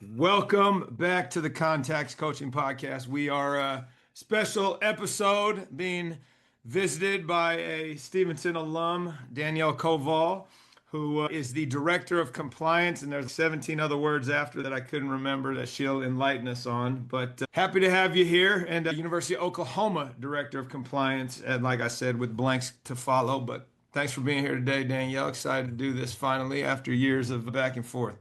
Welcome back to the Contacts Coaching Podcast. We are a special episode being visited by a Stevenson alum, Danielle Koval, who is the Director of Compliance, and there's 17 other words after that I couldn't remember that she'll enlighten us on. But happy to have you here, and University of Oklahoma Director of Compliance, and like I said, with blanks to follow. But thanks for being here today, Danielle. Excited to do this finally after years of back and forth.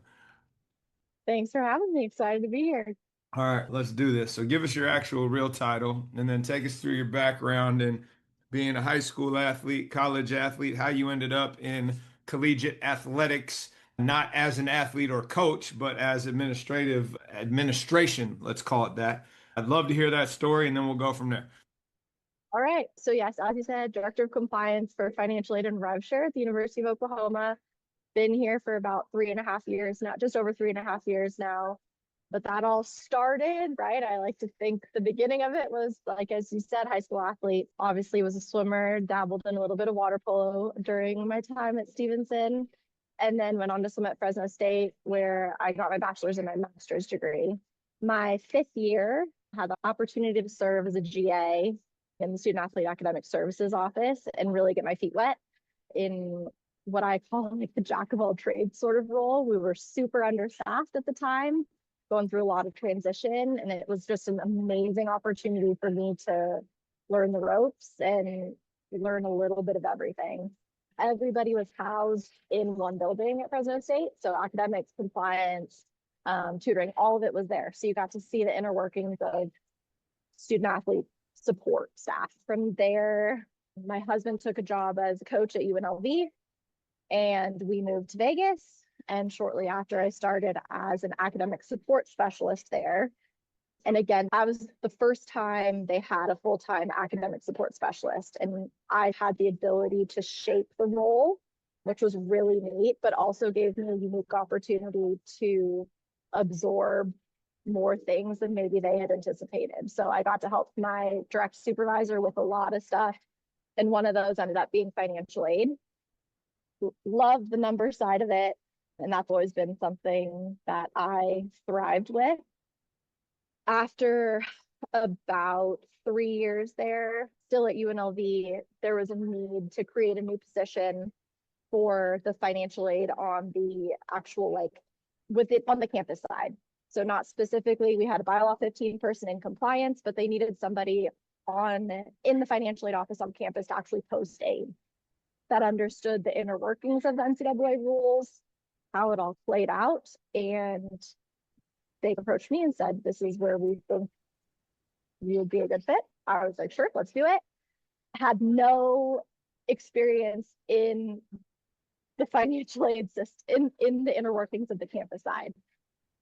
Thanks for having me. Excited to be here. All right, let's do this. So give us your actual real title and then take us through your background in being a high school athlete, college athlete, how you ended up in collegiate athletics, not as an athlete or coach, but as administrative administration, let's call it that. I'd love to hear that story and then we'll go from there. All right. So yes, as you said, Director of Compliance for Financial Aid and Rev-Share at the University of Oklahoma. Been here for about 3.5 years now, just over 3.5 years now. But that all started, right? I like to think the beginning of it was like, as you said, high school athlete. Obviously was a swimmer, dabbled in a little bit of water polo during my time at Stevenson, and then went on to swim at Fresno State, where I got my bachelor's and my master's degree. My 5th year, had the opportunity to serve as a GA in the Student Athlete Academic Services office and really get my feet wet in what I call like the jack of all trades sort of role. We were super understaffed at the time, going through a lot of transition, and it was just an amazing opportunity for me to learn the ropes and learn a little bit of everything. Everybody was housed in one building at Fresno State, so academics, compliance, tutoring, all of it was there. So you got to see the inner workings of student athlete support staff. From there, my husband took a job as a coach at UNLV, and we moved to Vegas. And shortly after, I started as an academic support specialist there. And again, that was the first time they had a full-time academic support specialist. And I had the ability to shape the role, which was really neat, but also gave me a unique opportunity to absorb more things than maybe they had anticipated. So I got to help my direct supervisor with a lot of stuff. And one of those ended up being financial aid. Love the number side of it. And that's always been something that I thrived with. After about 3 years there, still at UNLV, there was a need to create a new position for the financial aid on the actual, like, with it on the campus side. So not specifically, we had a bylaw 15 person in compliance, but they needed somebody in the financial aid office on campus to actually post aid that understood the inner workings of the NCAA rules, how it all played out. And they approached me and said, this is where we think you would be a good fit. I was like, sure, let's do it. Had no experience in the financial aid system, in the inner workings of the campus side.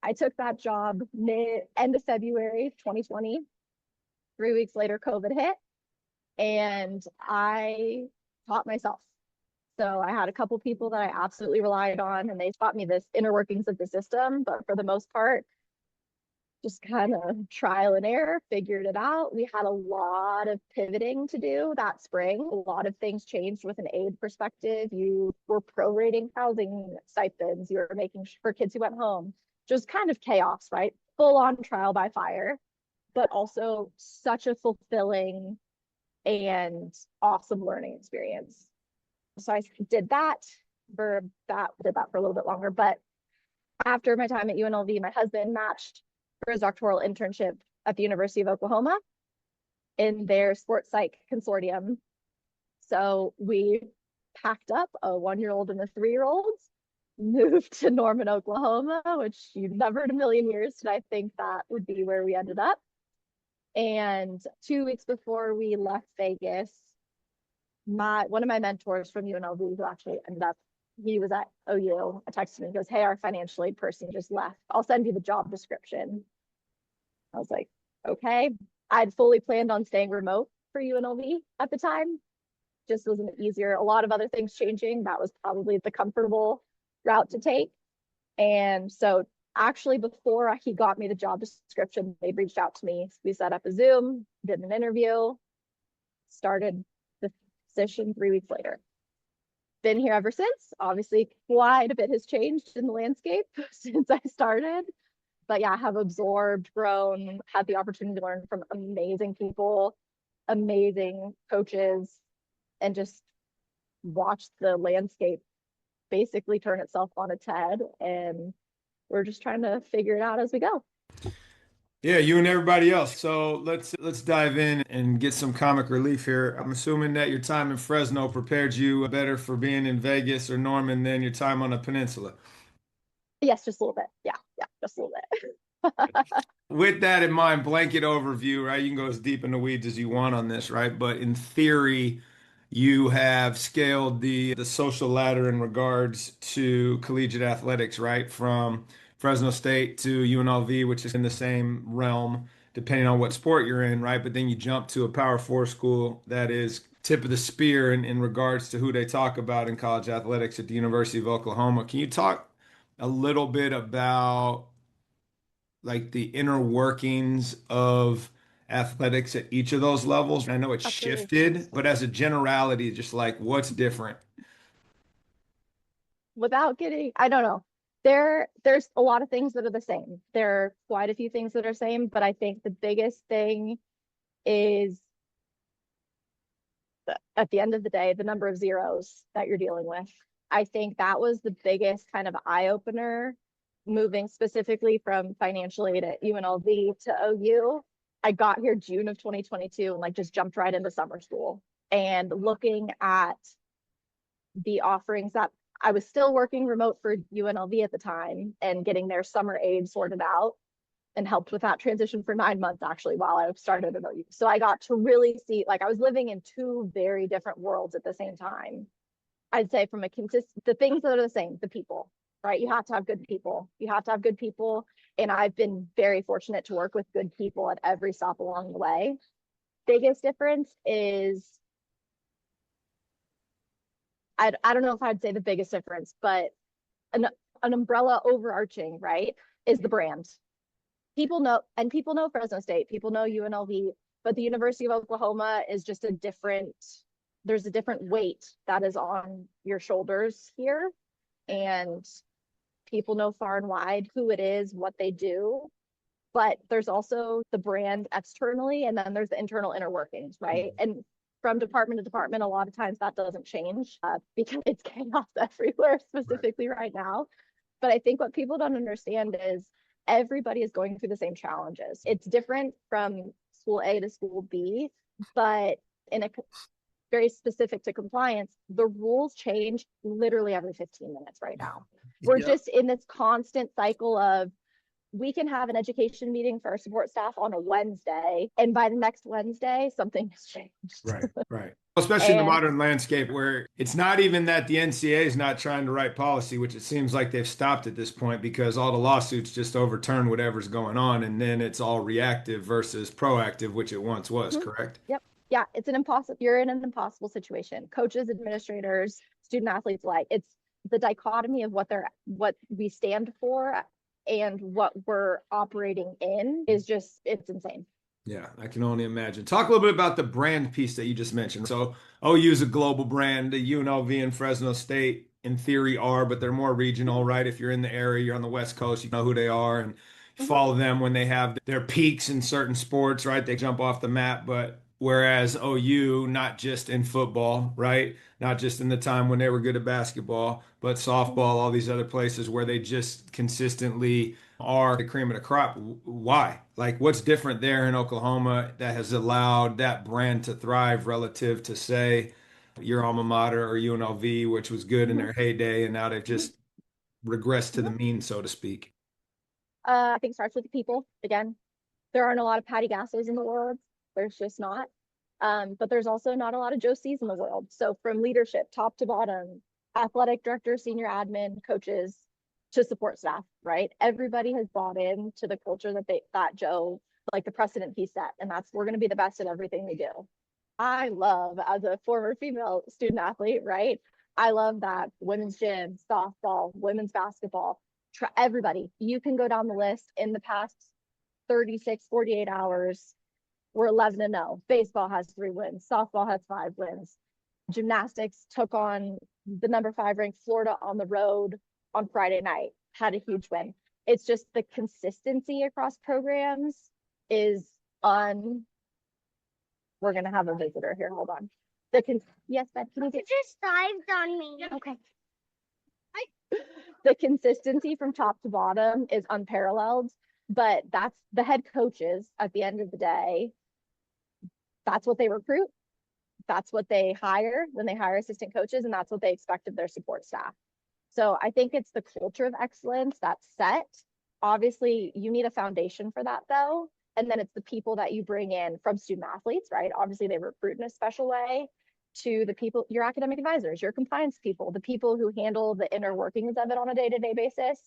I took that job end of February 2020. 3 weeks later, COVID hit, and I taught myself. So I had a couple people that I absolutely relied on, and they taught me this inner workings of the system. But for the most part, just kind of trial and error, figured it out. We had a lot of pivoting to do that spring. A lot of things changed with an aid perspective. You were prorating housing stipends. You were making for kids who went home. Just kind of chaos, right? Full on trial by fire, but also such a fulfilling and awesome learning experience. So I did that for a little bit longer. But after my time at UNLV, my husband matched for his doctoral internship at the University of Oklahoma in their sports psych consortium. So we packed up a 1-year-old and a 3-year-old, moved to Norman, Oklahoma, which you never in a million years did I think that would be where we ended up. And 2 weeks before we left Vegas, one of my mentors from UNLV, who actually ended up, he was at OU, I texted him, he goes, hey, our financial aid person just left. I'll send you the job description. I was like, okay. I'd fully planned on staying remote for UNLV at the time. Just wasn't easier. A lot of other things changing. That was probably the comfortable route to take. And so actually before he got me the job description, they reached out to me. We set up a Zoom, did an interview, started the position 3 weeks later. Been here ever since. Obviously, quite a bit has changed in the landscape since I started. But yeah, I have absorbed, grown, had the opportunity to learn from amazing people, amazing coaches, and just watched the landscape basically turn itself on its head. And we're just trying to figure it out as we go. Yeah, you and everybody else. So let's dive in and get some comic relief here. I'm assuming that your time in Fresno prepared you better for being in Vegas or Norman than your time on the peninsula. Yes, just a little bit. Yeah, just a little bit. With that in mind, blanket overview, right? You can go as deep in the weeds as you want on this, right? But in theory, you have scaled the social ladder in regards to collegiate athletics, right? From Fresno State to UNLV, which is in the same realm, depending on what sport you're in, right? But then you jump to a Power Four school that is tip of the spear in regards to who they talk about in college athletics at the University of Oklahoma. Can you talk a little bit about like the inner workings of athletics at each of those levels? I know it's Absolutely. shifted, but as a generality, just like what's different? Without getting, I don't know. There's a lot of things that are the same. There are quite a few things that are same, but I think the biggest thing is at the end of the day, the number of zeros that you're dealing with. I think that was the biggest kind of eye opener moving specifically from financial aid at UNLV to OU. I got here June of 2022 and like just jumped right into summer school and looking at the offerings that I was still working remote for UNLV at the time and getting their summer aid sorted out and helped with that transition for 9 months actually while I started at OU. So I got to really see, like I was living in two very different worlds at the same time. I'd say from a the things that are the same, the people, right? You have to have good people. You have to have good people. And I've been very fortunate to work with good people at every stop along the way. Biggest difference is, I don't know if I'd say the biggest difference, but an umbrella overarching, right, is the brand. People know Fresno State, people know UNLV, but the University of Oklahoma is just there's a different weight that is on your shoulders here. And people know far and wide who it is, what they do. But there's also the brand externally, and then there's the internal inner workings, right? And from department to department, a lot of times that doesn't change because it's chaos everywhere, specifically right now. But I think what people don't understand is everybody is going through the same challenges. It's different from school A to school B, but in a very specific to compliance, the rules change literally every 15 minutes right now. We're just in this constant cycle of we can have an education meeting for our support staff on a Wednesday, and by the next Wednesday, something has changed. Right, right. Especially in the modern landscape where it's not even that the NCAA is not trying to write policy, which it seems like they've stopped at this point because all the lawsuits just overturn whatever's going on, and then it's all reactive versus proactive, which it once was, correct? Yep. Yeah, you're in an impossible situation. Coaches, administrators, student athletes alike. It's the dichotomy of what we stand for and what we're operating in is just, it's insane. Yeah, I can only imagine. Talk a little bit about the brand piece that you just mentioned. So OU is a global brand. The UNLV and Fresno State, in theory, are, but they're more regional, right? If you're in the area, you're on the West Coast, you know who they are and follow them when they have their peaks in certain sports, right? They jump off the map. But whereas OU, not just in football, right? Not just in the time when they were good at basketball, but softball, all these other places where they just consistently are the cream of the crop. Why? Like, what's different there in Oklahoma that has allowed that brand to thrive relative to, say, your alma mater or UNLV, which was good in their heyday, and now they've just regressed to the mean, so to speak? I think it starts with the people. Again, there aren't a lot of Patty Gassos in the world. There's just not. But there's also not a lot of Joe C's in the world. So from leadership, top to bottom, athletic director, senior admin, coaches, to support staff, right? Everybody has bought in to the culture that Joe, like the precedent he set, and that's we're going to be the best at everything we do. I love, as a former female student athlete, right? I love that women's gym, softball, women's basketball, everybody. You can go down the list in the past 36, 48 hours. We're 11-0. Baseball has 3 wins. Softball has 5 wins. Gymnastics took on the number 5 ranked Florida on the road on Friday night, had a huge win. It's just the consistency across programs is we're gonna have a visitor here. Hold on. Yes, Beth, can you get just dived on me. okay. The consistency from top to bottom is unparalleled, but that's the head coaches at the end of the day. That's what they recruit. That's what they hire when they hire assistant coaches, and that's what they expect of their support staff. So I think it's the culture of excellence that's set. Obviously, you need a foundation for that, though. And then it's the people that you bring in from student athletes, right? Obviously, they recruit in a special way, to the people, your academic advisors, your compliance people, the people who handle the inner workings of it on a day-to-day basis.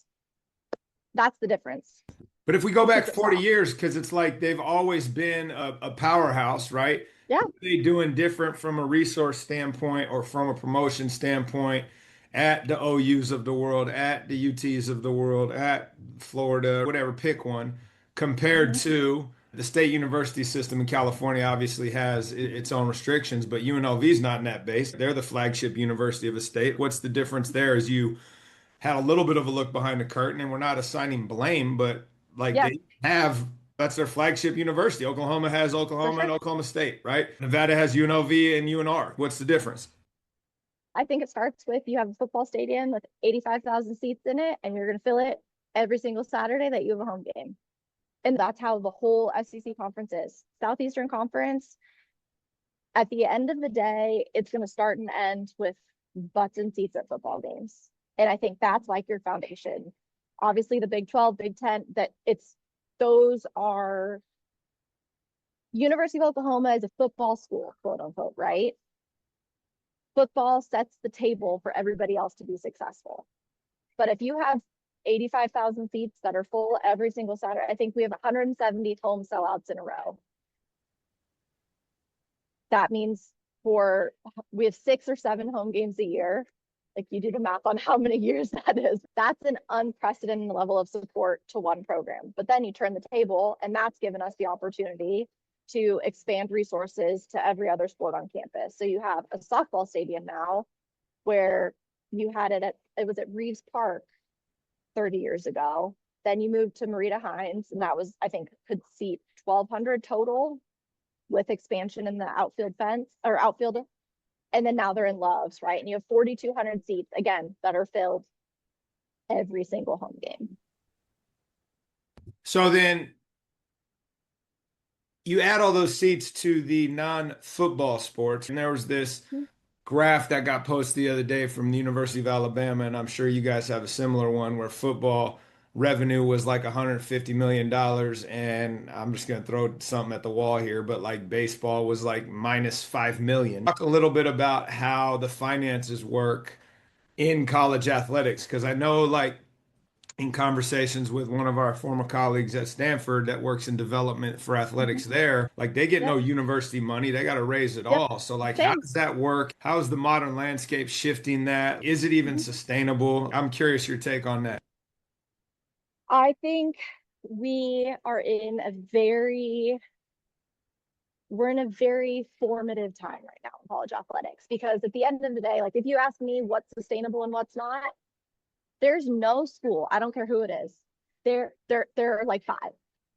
That's the difference. But if we go back 40 years, because it's like they've always been a powerhouse, right? Yeah. What are they doing different from a resource standpoint or from a promotion standpoint at the OUs of the world, at the UTs of the world, at Florida, whatever, pick one, compared to the state university system in California? Obviously has its own restrictions, but UNLV is not in that base. They're the flagship university of the state. What's the difference there is you had a little bit of a look behind the curtain, and we're not assigning blame, but like they have, that's their flagship university. Oklahoma has Oklahoma and Oklahoma State, right? Nevada has UNLV and UNR. What's the difference? I think it starts with you have a football stadium with 85,000 seats in it, and you're going to fill it every single Saturday that you have a home game. And that's how the whole SEC conference is. Southeastern Conference, at the end of the day, it's going to start and end with butts and seats at football games. And I think that's like your foundation. Obviously, the Big 12, Big 10, those are, University of Oklahoma is a football school, quote unquote, right? Football sets the table for everybody else to be successful. But if you have 85,000 seats that are full every single Saturday, I think we have 170 home sellouts in a row. That means we have 6 or 7 home games a year. Like, you do the math on how many years that is. That's an unprecedented level of support to one program. But then you turn the table, and that's given us the opportunity to expand resources to every other sport on campus. So you have a softball stadium now, where you had it was at Reeves Park 30 years ago. Then you moved to Marita Hines, and that was, I think, could seat 1,200 total with expansion in the outfield fence or outfield. And then now they're in Loves, right? And you have 4,200 seats, again, that are filled every single home game. So then you add all those seats to the non-football sports, and there was this graph that got posted the other day from the University of Alabama, and I'm sure you guys have a similar one, where football revenue was like $150 million, and I'm just going to throw something at the wall here, but like baseball was like minus $5 million. Talk a little bit about how the finances work in college athletics, because I know, like, in conversations with one of our former colleagues at Stanford that works in development for athletics there, like, they get no university money. They got to raise it all. So like, how does that work? How is the modern landscape shifting that? Is it even sustainable? I'm curious your take on that. I think we're in a very formative time right now in college athletics, because at the end of the day, like, if you ask me what's sustainable and what's not, there's no school, I don't care who it is, there are like 5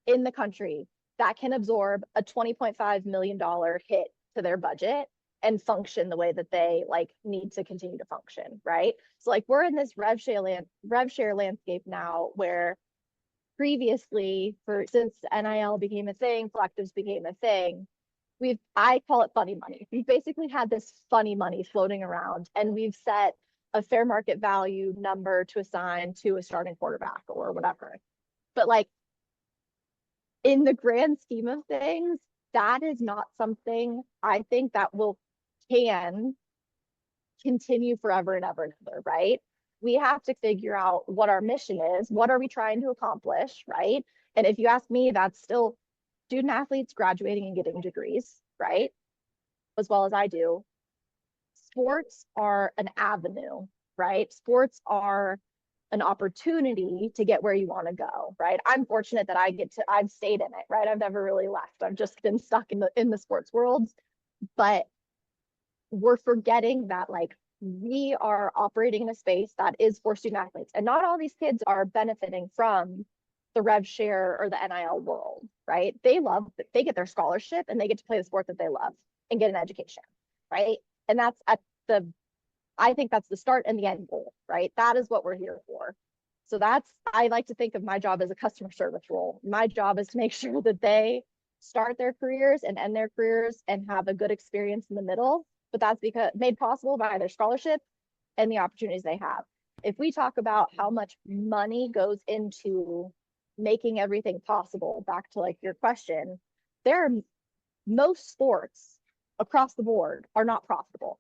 in the country that can absorb a $20.5 million hit to their budget and function the way that they like need to continue to function, right? So like, we're in this Rev-Share landscape now, where previously, since NIL became a thing, collectives became a thing, I call it funny money. We've basically had this funny money floating around, and we've set a fair market value number to assign to a starting quarterback or whatever. But like, in the grand scheme of things, that is not something I think that can continue forever and ever and ever, right? We have to figure out what our mission is. What are we trying to accomplish, right? And if you ask me, that's still student athletes graduating and getting degrees, right? As well as I do. Sports are an avenue, right? Sports are an opportunity to get where you want to go, right? I'm fortunate that I've stayed in it, right? I've never really left. I've just been stuck in the sports world. But we're forgetting that, like, we are operating in a space that is for student athletes. And not all these kids are benefiting from the Rev-Share or the NIL world, right? They get their scholarship and they get to play the sport that they love and get an education, right? And I think that's the start and the end goal, right? That is what we're here for. So I like to think of my job as a customer service role. My job is to make sure that they start their careers and end their careers and have a good experience in the middle. But that's because made possible by their scholarship and the opportunities they have. If we talk about how much money goes into making everything possible, back to like your question, most sports across the board are not profitable.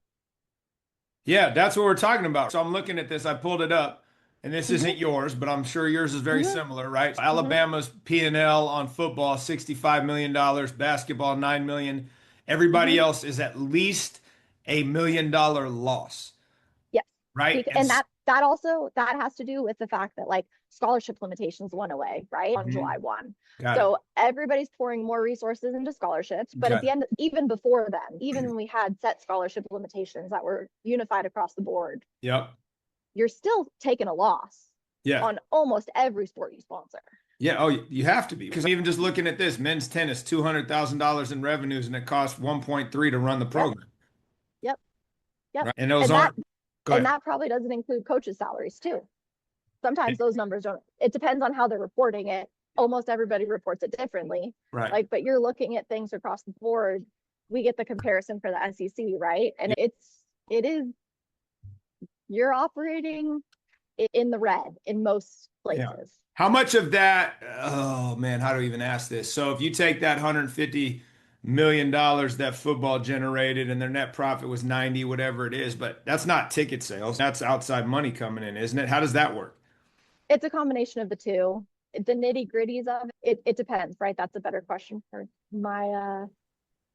Yeah, that's what we're talking about. So I'm looking at this. I pulled it up, and this isn't yours, but I'm sure yours is very similar, right? Alabama's P&L on football, $65 million, basketball, $9 million. Everybody else is at least $1 million loss, Yes. right? And that also has to do with the fact that like scholarship limitations went away, right? On July 1. So everybody's pouring more resources into scholarships. But at the end, even before then, even when we had set scholarship limitations that were unified across the board, Yep. you're still taking a loss Yeah. on almost every sport you sponsor. Yeah. Oh, you have to be. Because even just looking at this, men's tennis, $200,000 in revenues, and it costs 1.3 to run the program. Yep. Right? And those aren't. And that probably doesn't include coaches' salaries too. Sometimes those numbers don't. It depends on how they're reporting it. Almost everybody reports it differently. Right. But you're looking at things across the board. We get the comparison for the SEC, right? And you're operating in the red in most places. Yeah. How much of that, oh man, how do I even ask this? So if you take that $150 million that football generated and their net profit was 90, whatever it is, but that's not ticket sales. That's outside money coming in, isn't it? How does that work? It's a combination of the two. The nitty gritties of it depends, right? That's a better question for my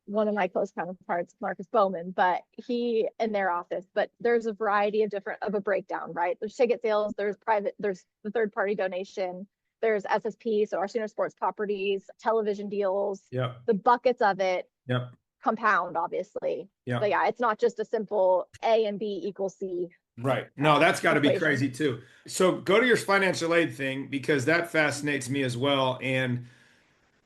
one of my close counterparts, Marcus Bowman, but he in their office. But there's a variety of a breakdown, right? There's ticket sales, there's the third party donation, there's SSP, so our senior sports properties, television deals, the buckets of it compound, obviously. But yeah, it's not just a simple A and B equals C. Right. No, that's got to be crazy too. So go to your financial aid thing because that fascinates me as well. And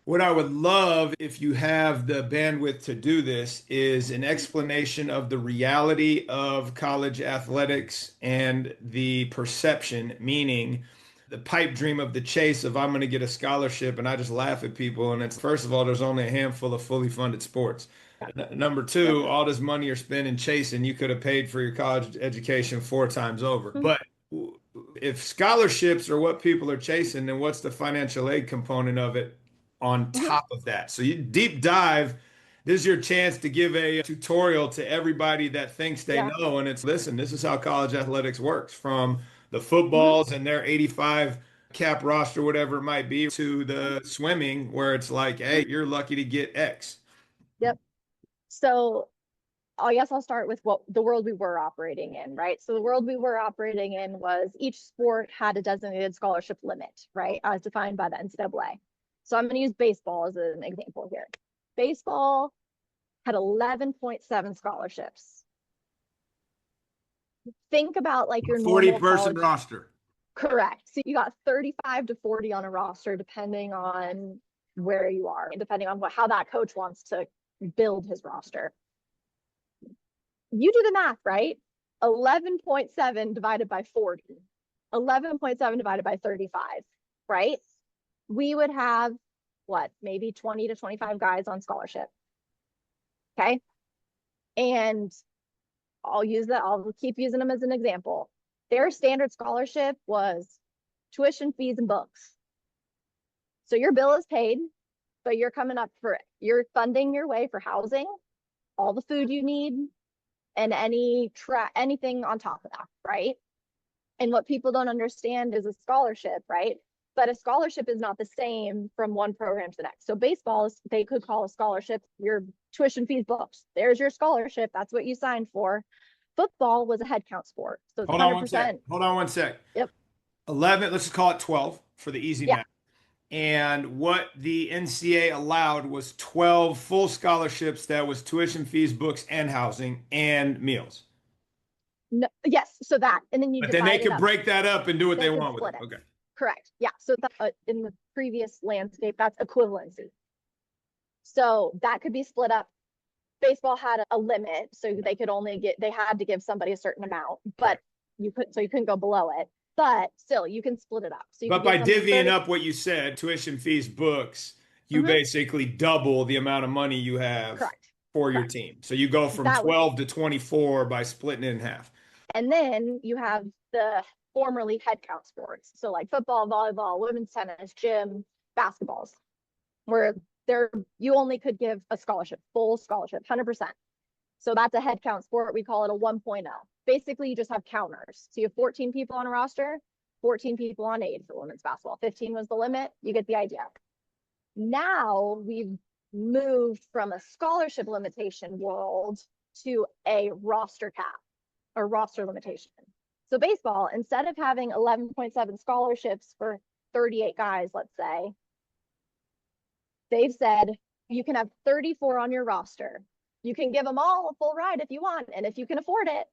what I would love if you have the bandwidth to do this is an explanation of the reality of college athletics and the perception, meaning the pipe dream of the chase of I'm going to get a scholarship, and I just laugh at people. And it's, first of all, there's only a handful of fully funded sports. Number two, all this money you're spending chasing, you could have paid for your college education 4 times over. But if scholarships are what people are chasing, then what's the financial aid component of it on top of that? So you deep dive. This is your chance to give a tutorial to everybody that thinks they know. And it's, listen, this is how college athletics works, from the footballs and their 85 cap roster, whatever it might be, to the swimming where it's like, hey, you're lucky to get X. Yep. So I guess I'll start with what the world we were operating in, right? So the world we were operating in was each sport had a designated scholarship limit, right? As defined by the NCAA. So I'm going to use baseball as an example here. Baseball had 11.7 scholarships. Think about like your 40-person roster. Correct. So you got 35 to 40 on a roster, depending on where you are and depending on how that coach wants to build his roster. You do the math, right? 11.7 divided by 40, 11.7 divided by 35, right? We would have maybe 20 to 25 guys on scholarship. Okay. And I'll keep using them as an example. Their standard scholarship was tuition, fees, and books. So your bill is paid, but you're funding your way for housing, all the food you need, and anything on top of that, right? And what people don't understand is a scholarship, right? But a scholarship is not the same from one program to the next. So baseball they could call a scholarship your tuition, fees, books. There's your scholarship. That's what you signed for. Football was a headcount sport. So it's 100%. Hold on one sec. Yep. 11, let's just call it 12 for the easy math. And what the NCAA allowed was 12 full scholarships that was tuition, fees, books, and housing and meals. No, yes, so that, and then you But then they divide it could up. break that up and do what They they could want with split it. it. Okay. Correct. Yeah. So in the previous landscape, that's equivalency. So that could be split up. Baseball had a limit, so they could only they had to give somebody a certain amount, but you couldn't go below it. But still, you can split it up. So you But could by give somebody divvying 30. up what you said, tuition fees, books, you Mhm. basically double the amount of money you have Correct. for your Correct. team. So you go from That would, 12 to 24 by splitting it in half. and then you have the formerly headcount sports. So like football, volleyball, women's tennis, gym, basketballs, where you only could give a scholarship, full scholarship, 100%. So that's a head count sport. We call it a 1.0. Basically, you just have counters. So you have 14 people on a roster, 14 people on aid for women's basketball. 15 was the limit. You get the idea. Now we've moved from a scholarship limitation world to a roster cap or roster limitation. So baseball, instead of having 11.7 scholarships for 38 guys, let's say, they've said you can have 34 on your roster. You can give them all a full ride if you want, and if you can afford it.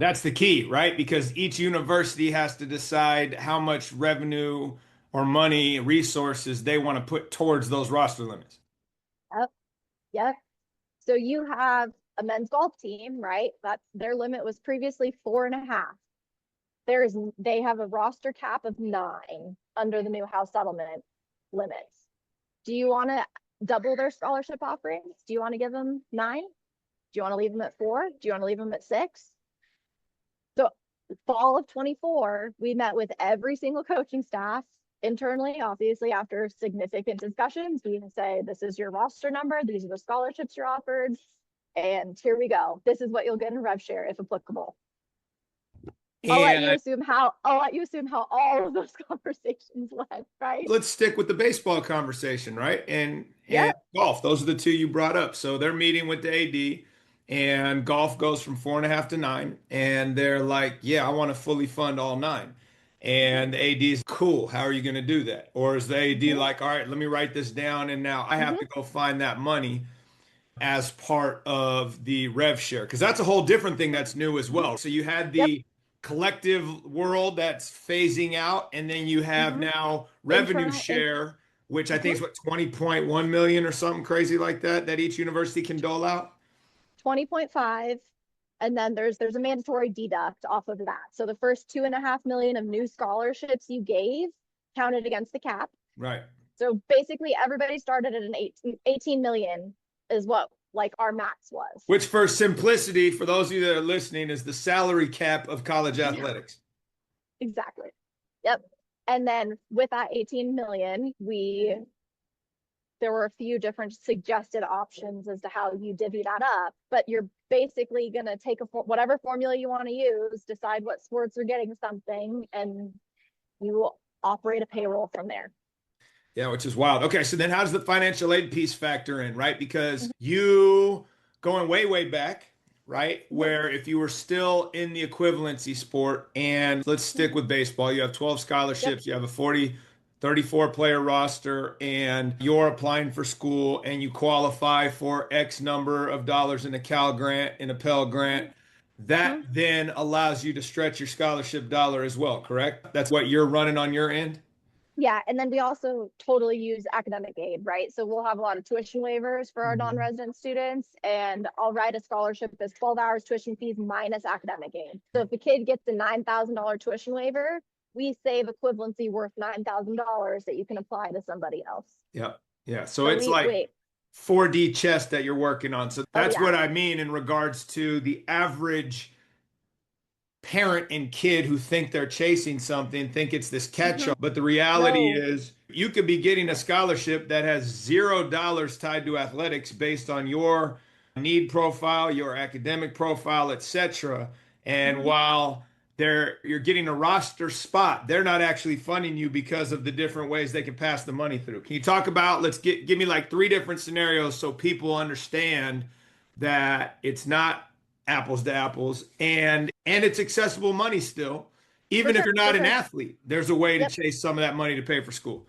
That's the key, right? Because each university has to decide how much revenue or money, resources they want to put towards those roster limits. Yep. Yep. So you have a men's golf team, right? That's their limit was previously 4.5. They have a roster cap of 9 under the new house settlement limits. Do you want to double their scholarship offerings? Do you want to give them 9? Do you want to leave them at 4? Do you want to leave them at 6? So fall of 24, we met with every single coaching staff internally, obviously after significant discussions. We say, this is your roster number. These are the scholarships you're offered. And here we go. This is what you'll get in Rev-Share if applicable. I'll let you assume how all of those conversations went, right? Let's stick with the baseball conversation, right? And golf. Those are the two you brought up. So they're meeting with the AD, and golf goes from 4.5 to 9, and they're like, "Yeah, I want to fully fund all 9." And the AD is cool. How are you going to do that? Or is the AD like, "All right, let me write this down, and now I have to go find that money as part of the rev share?" Because that's a whole different thing that's new as well. So you had Yep. the collective world that's phasing out, and then you have now revenue Internal. share, which I think is what, 20.1 million or something crazy like that each university can dole out. 20.5. And then there's a mandatory deduct off of that. So the first 2.5 million of new scholarships you gave counted against the cap. Right. So basically everybody started at an 18 million is what like our max was. Which, for simplicity, for those of you that are listening, is the salary cap of college athletics. Exactly. Yep. And then with that 18 million, there were a few different suggested options as to how you divvy that up, but you're basically going to take whatever formula you want to use, decide what sports are getting something, and you will operate a payroll from there. Yeah, which is wild. Okay, so then how does the financial aid piece factor in, right? Because you going way, way back, right? Where if you were still in the equivalency sport, and let's stick with baseball, you have 12 scholarships, you have a 34 player roster, and you're applying for school and you qualify for X number of dollars in a Cal grant, in a Pell grant. That then allows you to stretch your scholarship dollar as well, correct? That's what you're running on your end? Yeah, and then we also totally use academic aid, right? So we'll have a lot of tuition waivers for our non-resident students, and I'll write a scholarship as 12 hours tuition fees minus academic aid. So if a kid gets a $9,000 tuition waiver, we save equivalency worth $9,000 that you can apply to somebody else. Yeah. Yeah. So it's like 4D chess that you're working on. So that's what I mean in regards to the average parent and kid who think they're chasing something, think it's this catch-all. But the reality is you could be getting a scholarship that has $0 tied to athletics based on your need profile, your academic profile, etc. And while you're getting a roster spot, they're not actually funding you because of the different ways they can pass the money through. Can you talk about, give me like 3 different scenarios so people understand that it's not apples to apples, and it's accessible money still, even if you're not an athlete. There's a way to chase some of that money to pay for school.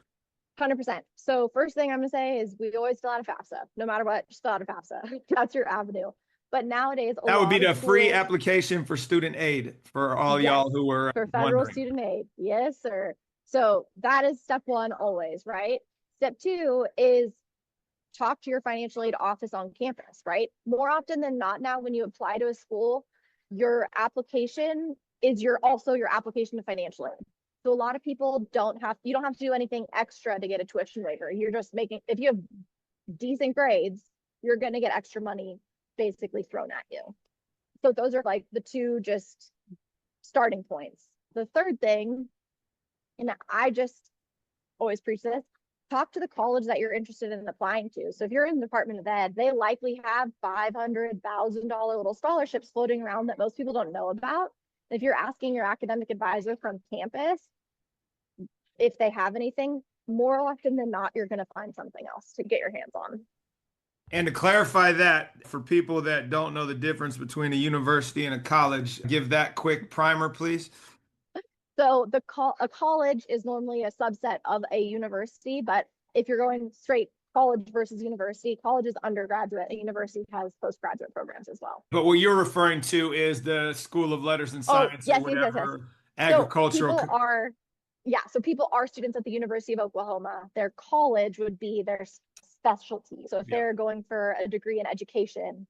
100%. So first thing I'm going to say is we always fill out a FAFSA. No matter what, just fill out a FAFSA. That's your avenue. But nowadays, a That would be lot of the free schools, application for student aid for all yes, y'all who were for federal wondering. student aid. Yes, sir. So that is step one always, right? Step two is talk to your financial aid office on campus, right? More often than not now, when you apply to a school, your application is also your application to financial aid. So a lot of people you don't have to do anything extra to get a tuition waiver. You're just if you have decent grades, you're going to get extra money basically thrown at you. So those are like the two just starting points. The third thing, and I just always preach this, talk to the college that you're interested in applying to. So if you're in the Department of Ed, they likely have $500,000 little scholarships floating around that most people don't know about. If you're asking your academic advisor from campus if they have anything, more often than not, you're going to find something else to get your hands on. And to clarify that, for people that don't know the difference between a university and a college, give that quick primer, please. So a college is normally a subset of a university, but if you're going straight college versus university, college is undergraduate, a university has postgraduate programs as well. But what you're referring to is the School of Letters and Science or whatever, agricultural. So people are students at the University of Oklahoma. Their college would be their specialty. So if they're going for a degree in education,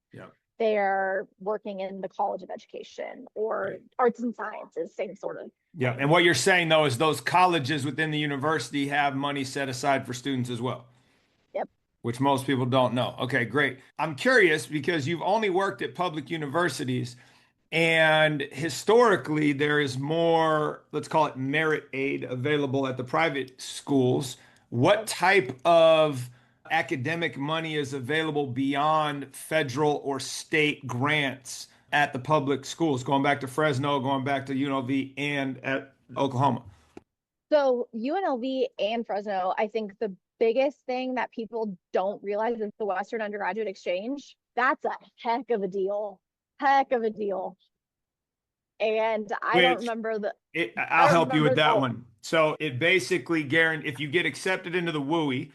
they're working in the College of Education or Arts and Sciences, same sort of. Yeah. And what you're saying, though, is those colleges within the university have money set aside for students as well. Yep. Which most people don't know. Okay, great. I'm curious because you've only worked at public universities, and historically there is more, let's call it merit aid, available at the private schools. What type of academic money is available beyond federal or state grants at the public schools, going back to Fresno, going back to UNLV, and at Oklahoma? So UNLV and Fresno, I think the biggest thing that people don't realize is the Western Undergraduate Exchange. That's a heck of a deal. Heck of a deal. And I don't remember I'll help you with that one. So it basically guarantees if you get accepted into the WUI,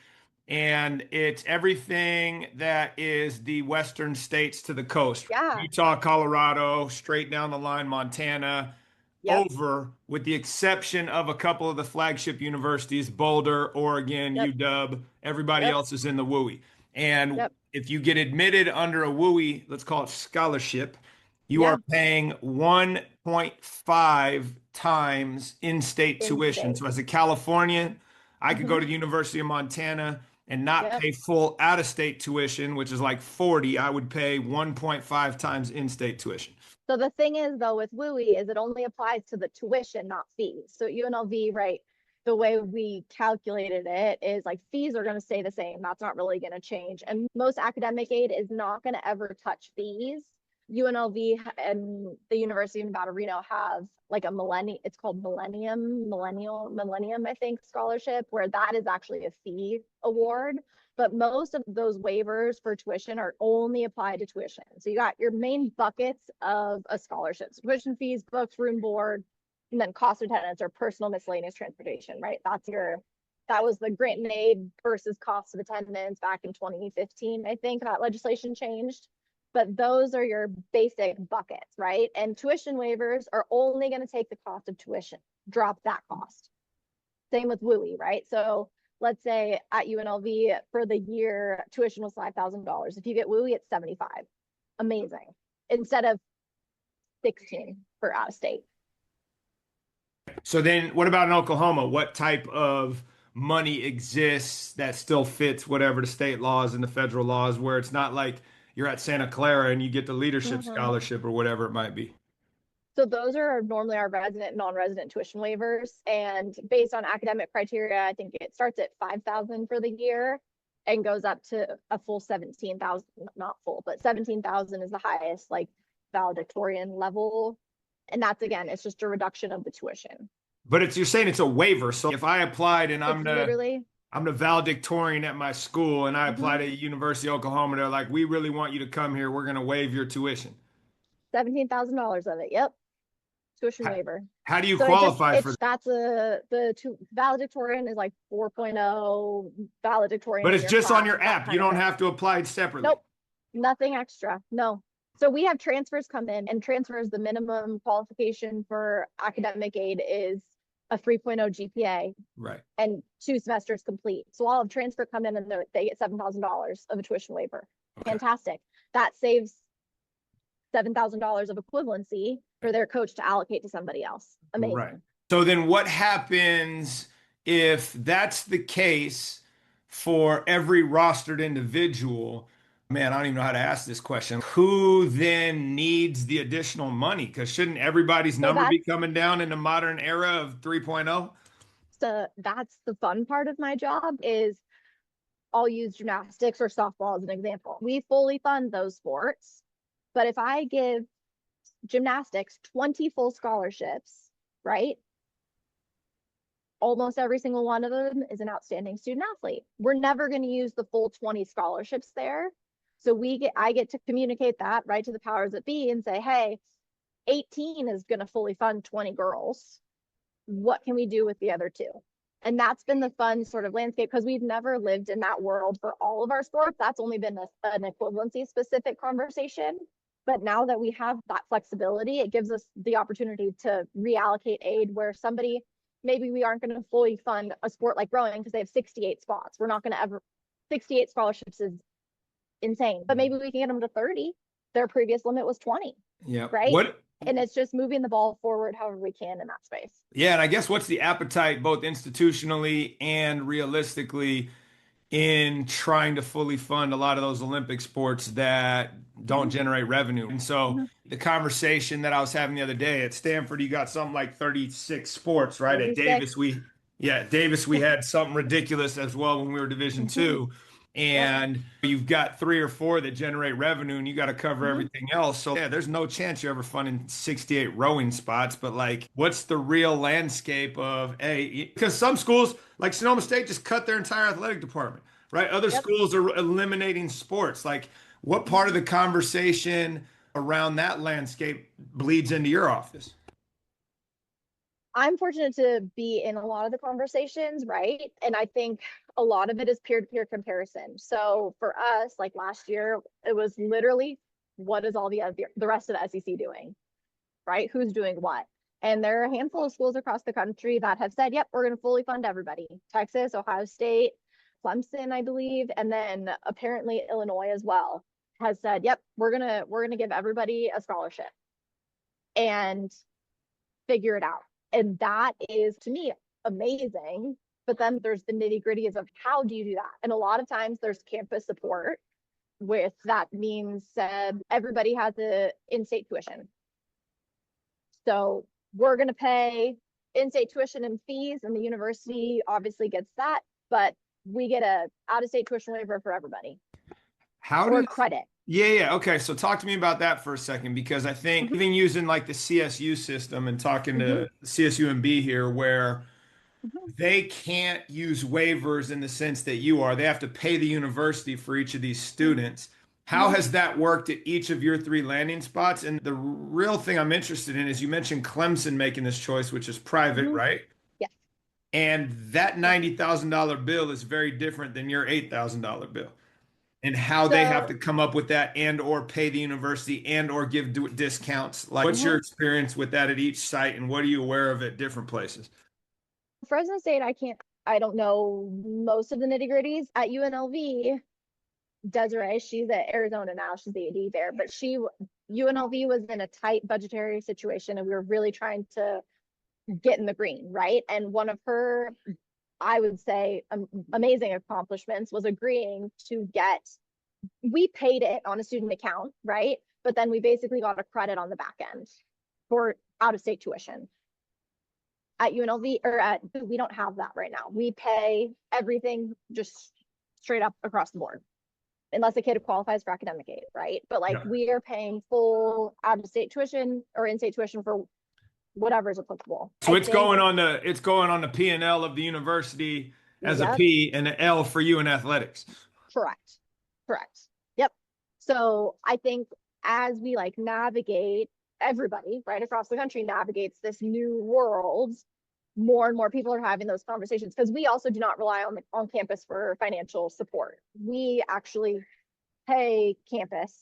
and it's everything that is the western states to the coast. Yeah. Utah, Colorado, straight down the line, Montana, over, with the exception of a couple of the flagship universities, Boulder, Oregon, UW. Everybody else is in the WUI. And if you get admitted under a WUI, let's call it scholarship, you are paying 1.5 times in-state tuition. So as a Californian, I could go to the University of Montana and not pay full out-of-state tuition, which is like 40. I would pay 1.5 times in-state tuition. So the thing is, though, with WUI is it only applies to the tuition, not fees. So UNLV, right, the way we calculated it is like fees are going to stay the same. That's not really going to change. And most academic aid is not going to ever touch fees. UNLV and the University of Nevada, Reno have like a it's called Millennium, I think, scholarship, where that is actually a fee award. But most of those waivers for tuition are only applied to tuition. So you got your main buckets of a scholarship: tuition fees, books, room, board, and then cost of attendance or personal miscellaneous transportation, right? That was the grant and aid versus cost of attendance back in 2015. I think that legislation changed. But those are your basic buckets, right? And tuition waivers are only going to take the cost of tuition, drop that cost. Same with WUI, right? So let's say at UNLV for the year, tuition was $5,000. If you get WUI, it's $75,000. Amazing. Instead of $16,000 for out of state. So then what about in Oklahoma? What type of money exists that still fits whatever the state laws and the federal laws, where it's not like you're at Santa Clara and you get the leadership scholarship or whatever it might be? So those are normally our resident and non-resident tuition waivers. And based on academic criteria, I think it starts at $5,000 for the year and goes up to a full 17,000, not full, but 17,000 is the highest, like valedictorian level. And that's, again, it's just a reduction of the tuition. But you're saying it's a waiver. So if I applied and I'm the valedictorian at my school and I applied at University of Oklahoma, they're like, we really want you to come here. We're going to waive your tuition. $17,000 of it. Yep. Tuition waiver. How do you qualify for that? That's the valedictorian is like 4.0 valedictorian. But it's just on your app. You don't have to apply it separately. Nope. Nothing extra. No. So we have transfers come in, and transfers, the minimum qualification for academic aid is a 3.0 GPA. Right. And 2 semesters complete. So I'll have transfer come in and they get $7,000 of a tuition waiver. Okay. Fantastic. That saves $7,000 of equivalency for their coach to allocate to somebody else. Amazing. Right. So then what happens if that's the case for every rostered individual? Man, I don't even know how to ask this question. Who then needs the additional money? Because shouldn't everybody's number be coming down in the modern era of 3.0? So that's the fun part of my job is I'll use gymnastics or softball as an example. We fully fund those sports, but if I give gymnastics 20 full scholarships, right? Almost every single one of them is an outstanding student athlete. We're never going to use the full 20 scholarships there. So I get to communicate that right to the powers that be and say, hey, 18 is going to fully fund 20 girls. What can we do with the other 2? And that's been the fun sort of landscape because we've never lived in that world for all of our sports. That's only been an equivalency specific conversation. But now that we have that flexibility, it gives us the opportunity to reallocate aid where somebody, maybe we aren't going to fully fund a sport like rowing because they have 68 spots. We're not going to ever, 68 scholarships is insane, but maybe we can get them to 30. Their previous limit was 20. Yeah. Right. And it's just moving the ball forward however we can in that space. Yeah. And I guess what's the appetite both institutionally and realistically in trying to fully fund a lot of those Olympic sports that don't generate revenue? And so the conversation that I was having the other day at Stanford, you got something like 36 sports, right? 36. At Davis, we had something ridiculous as well when we were Division II. And you've got 3 or 4 that generate revenue and you got to cover everything else. So yeah, there's no chance you're ever funding 68 rowing spots, but like, what's the real landscape of because some schools like Sonoma State just cut their entire athletic department, right? Other schools are eliminating sports. Like what part of the conversation around that landscape bleeds into your office? I'm fortunate to be in a lot of the conversations, right? And I think a lot of it is peer-to-peer comparison. So for us, like last year, it was literally what is all the rest of the SEC doing, right? Who's doing what? And there are a handful of schools across the country that have said, yep, we're going to fully fund everybody. Texas, Ohio State, Clemson, I believe, and then apparently Illinois as well has said, yep, we're gonna give everybody a scholarship and figure it out. And that is, to me, amazing. But then there's the nitty gritties of how do you do that? And a lot of times there's campus support with that means everybody has a in-state tuition. So we're going to pay in-state tuition and fees, and the university obviously gets that, but we get a out-of-state tuition waiver for everybody. Or credit. Yeah. Okay. So talk to me about that for a second, because I think even using like the CSU system and talking to CSUMB here, where they can't use waivers in the sense that you are, they have to pay the university for each of these students. How has that worked at each of your 3 landing spots? And the real thing I'm interested in is you mentioned Clemson making this choice, which is private, right? Yes. And that $90,000 bill is very different than your $8,000 bill. And how they have to come up with that and or pay the university and or give discounts. Like, what's your experience with that at each site, and what are you aware of at different places? Fresno State, I don't know most of the nitty gritties. At UNLV, Desiree, she's at Arizona now, she's the AD there, but UNLV was in a tight budgetary situation and we were really trying to get in the green, right? And one of her, I would say, amazing accomplishments was agreeing to we paid it on a student account, right? But then we basically got a credit on the back end for out-of-state tuition. At UNLV, we don't have that right now. We pay everything just straight up across the board, unless a kid qualifies for academic aid, right? But like we are paying full out-of-state tuition or in-state tuition for whatever is applicable. So it's going on the P&L of the university as a P and an L for you in athletics. Correct. Yep. So I think as we like navigate, everybody right across the country navigates this new world, more and more people are having those conversations, because we also do not rely on campus for financial support. We actually pay campus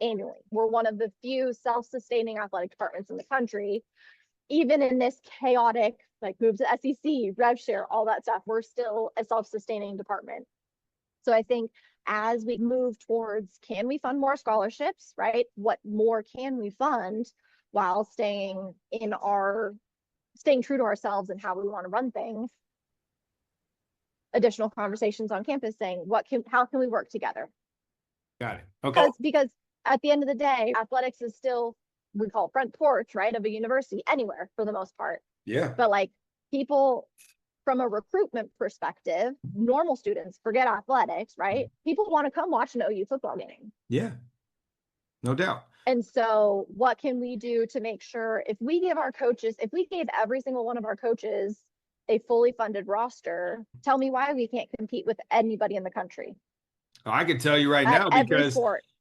annually. We're one of the few self-sustaining athletic departments in the country. Even in this chaotic, like move to SEC, Rev-Share, all that stuff, we're still a self-sustaining department. So I think as we move towards, can we fund more scholarships, right? What more can we fund while staying true to ourselves and how we want to run things? Additional conversations on campus saying, how can we work together? Got it. Okay. Because at the end of the day, athletics is still, we call it front porch, right, of a university, anywhere for the most part. Yeah. But like people from a recruitment perspective, normal students, forget athletics, right? People want to come watch an OU football game. Yeah. No doubt. And so what can we do to make sure if we gave every single one of our coaches a fully funded roster, tell me why we can't compete with anybody in the country. I can tell you right now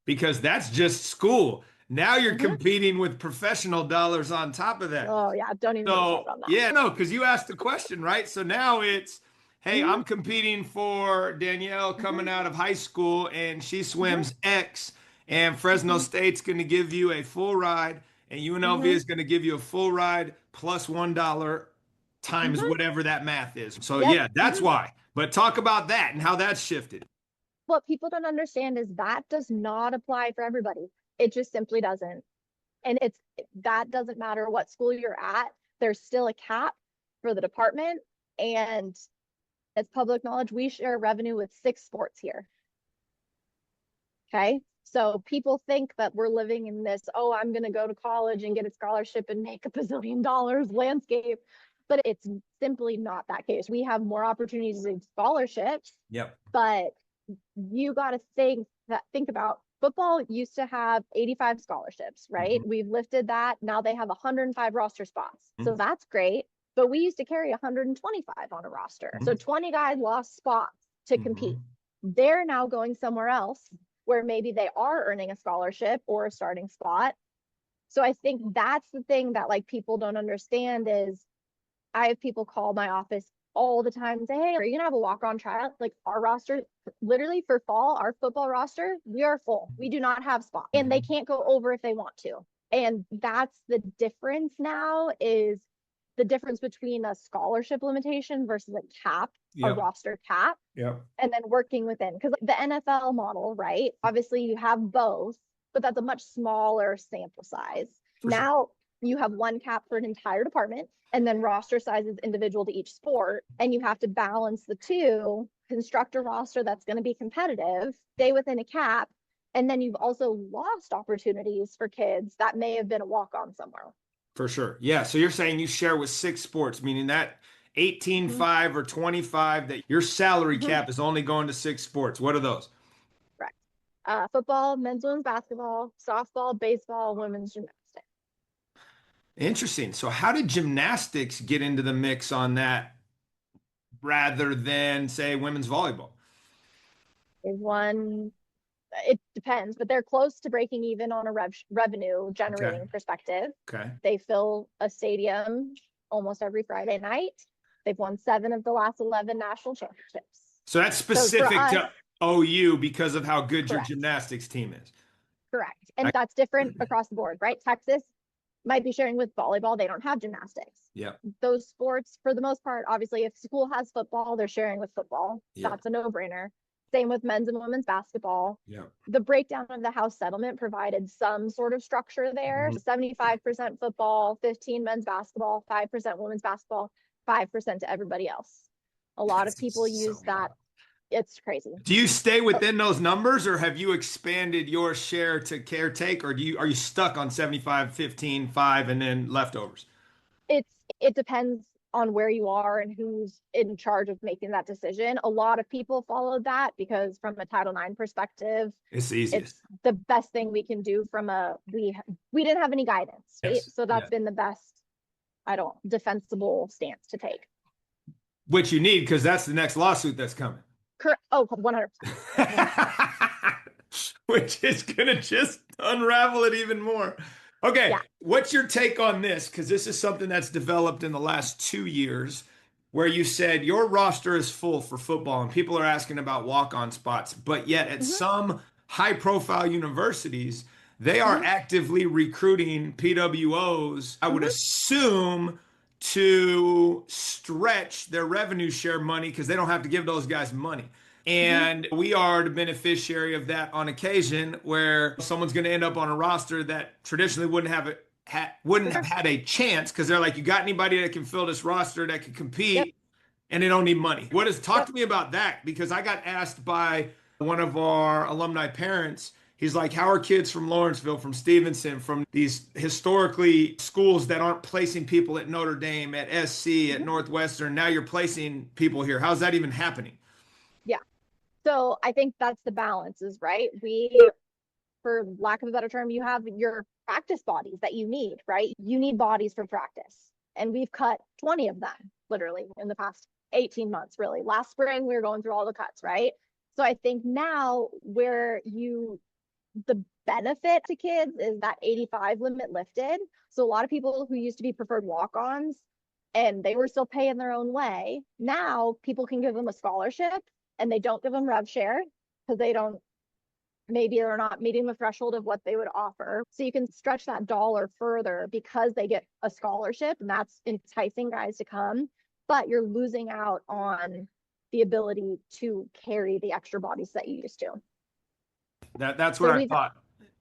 because that's just school. Now you're competing with professional dollars on top of that. Oh yeah, don't even talk about that. Yeah, no, because you asked the question, right? So now it's, hey, I'm competing for Danielle coming out of high school and she swims X, and Fresno State's going to give you a full ride, and UNLV is going to give you a full ride plus $1 times whatever that math is. So yeah, that's why. But talk about that and how that's shifted. What people don't understand is that does not apply for everybody. It just simply doesn't. And that doesn't matter what school you're at. There's still a cap for the department. And it's public knowledge, we share revenue with 6 sports here. Okay. So people think that we're living in this, I'm going to go to college and get a scholarship and make $1 bazillion landscape. But it's simply not that case. We have more opportunities in scholarships. Yep. But you got to think about football used to have 85 scholarships, right? We've lifted that. Now they have 105 roster spots. So that's great. But we used to carry 125 on a roster. So 20 guys lost spots to compete. They're now going somewhere else where maybe they are earning a scholarship or a starting spot. So I think that's the thing that like people don't understand is I have people call my office all the time and say, hey, are you gonna have a walk-on tryout? Like our roster, literally for fall, our football roster, we are full. We do not have spots and they can't go over if they want to. And that's the difference now, is the difference between a scholarship limitation versus a cap, a roster cap, and then working within. Because the NFL model, right? Obviously you have both, but that's a much smaller sample size. Now you have one cap for an entire department, and then roster size is individual to each sport. And you have to balance the two, construct a roster that's going to be competitive, stay within a cap. And then you've also lost opportunities for kids that may have been a walk-on somewhere. For sure. Yeah. So you're saying you share with 6 sports, meaning that 18.5 or 25, that your salary cap is only going to 6 sports. What are those? Correct. Football, men's, women's basketball, softball, baseball, women's gymnastics. Interesting. So how did gymnastics get into the mix on that rather than, say, women's volleyball? It depends, but they're close to breaking even on a revenue generating perspective. Okay. They fill a stadium almost every Friday night. They've won 7 of the last 11 national championships. So that's specific to OU because of how good your gymnastics team is. Correct. And that's different across the board, right? Texas might be sharing with volleyball. They don't have gymnastics. Yeah. Those sports, for the most part, obviously, if school has football, they're sharing with football. Yeah. That's a no-brainer. Same with men's and women's basketball. Yeah. The breakdown of the house settlement provided some sort of structure there. 75% football, 15 men's basketball, 5% women's basketball, 5% to everybody else. A lot of people use that. It's crazy. Do you stay within those numbers, or have you expanded your share to caretake, or are you stuck on 75, 15, 5, and then leftovers? It depends on where you are and who's in charge of making that decision. A lot of people followed that because from a Title IX perspective, it's the easiest. It's the best thing we can do we didn't have any guidance, right? Yes. So that's been the best, defensible stance to take. Which you need, because that's the next lawsuit that's coming. Correct. Oh, 100%. Which is going to just unravel it even more. Okay, what's your take on this? Because this is something that's developed in the last 2 years, where you said your roster is full for football and people are asking about walk-on spots, but yet at some high-profile universities, they are Mhm. actively recruiting PWOs, I would Mhm. assume, to stretch their revenue share money because they don't have to give those guys money. Mhm. And we are the beneficiary of that on occasion where someone's going to end up on a roster that traditionally wouldn't For have sure. had a chance because they're like, you got anybody that can fill this roster that can Yep. compete and they don't need money. Talk Yep. to me about that because I got asked by one of our alumni parents. He's like, how are kids from Lawrenceville, from Stevenson, from these historically schools that aren't placing people at Notre Dame, at SC, at Mhm. Northwestern? Now you're placing people here. How's that even happening? Yeah. So I think that's the balance is right. For lack of a better term, you have your practice bodies that you need, right? You need bodies for practice. And we've cut 20 of them literally in the past 18 months, really. Last spring, we were going through all the cuts, right? So I think now the benefit to kids is that 85 limit lifted. So a lot of people who used to be preferred walk-ons and they were still paying their own way. Now people can give them a scholarship and they don't give them Rev-Share because maybe they're not meeting the threshold of what they would offer. So you can stretch that dollar further because they get a scholarship and that's enticing guys to come, but you're losing out on the ability to carry the extra bodies that you used to. That's what So I we've thought.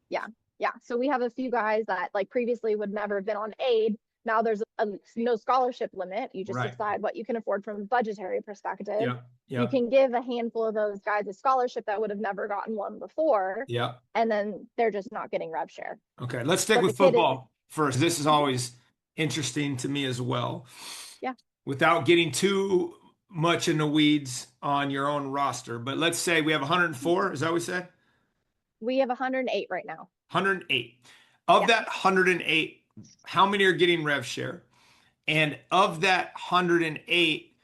Yeah. Yeah. So we have a few guys that like previously would never have been on aid. Now there's a no scholarship limit. You just Right. decide what you can afford from a budgetary perspective. Yeah. You Yeah. can give a handful of those guys a scholarship that would have never gotten one before, Yeah. and then they're just not getting rev share. Okay. Let's stick But the with kid is, football first. This is mhm, always interesting to me as well. yeah, Without getting too much in the weeds on your own roster, but let's say we have 104. Is that what we said? we have 108 right now. 108. Of Yeah. that 108, how many are getting rev share? And of that 108,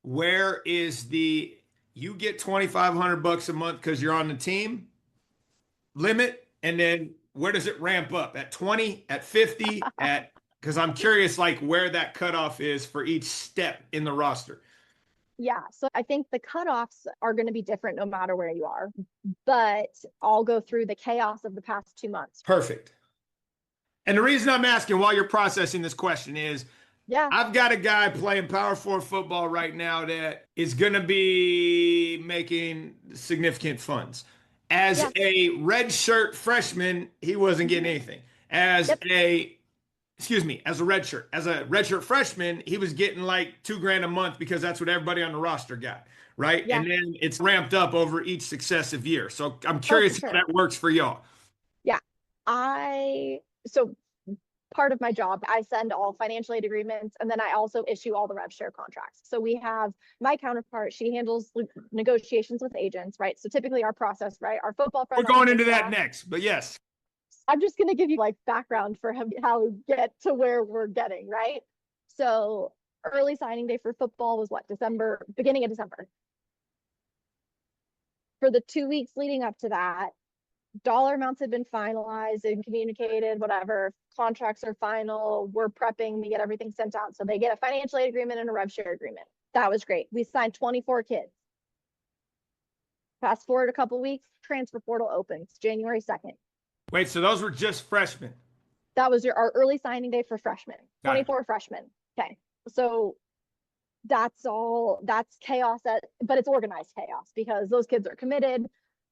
where is you get 2,500 bucks a month because you're on the team limit? And then where does it ramp up? At 20, at 50, because I'm curious like where that cutoff is for each step in the roster. Yeah. So I think the cutoffs are going to be different no matter where you are, but I'll go through the chaos of the past 2 months. Perfect. And the reason I'm asking while you're processing this question is Yeah. I've got a guy playing Power Four football right now that is going to be making significant funds. As Yeah. a red shirt freshman, he wasn't Mhm. getting anything. As Yep. a, excuse me, as a red shirt freshman, he was getting like 2 grand a month because that's what everybody on the roster got, right? Yeah. And then it's ramped up over each successive year. So I'm Oh, for curious how sure. that works for y'all. Yeah. So part of my job, I send all financial aid agreements and then I also issue all the rev share contracts. So we have my counterpart, she handles negotiations with agents, right? So typically our process, right? Our football We're front going office into that staff. next, but yes. I'm just going to give you like background for how we get to where we're getting, right? So early signing day for football was what, December, beginning of December. For the 2 weeks leading up to that, dollar amounts had been finalized and communicated, whatever. Contracts are final. We're prepping to get everything sent out. So they get a financial aid agreement and a rev share agreement. That was great. We signed 24 kids. Fast forward a couple weeks, transfer portal opens January 2nd. Wait, so those were just freshmen. That was our early signing day for freshmen, Got it. 24 freshmen. Okay. So that's chaos, but it's organized chaos because those kids are committed,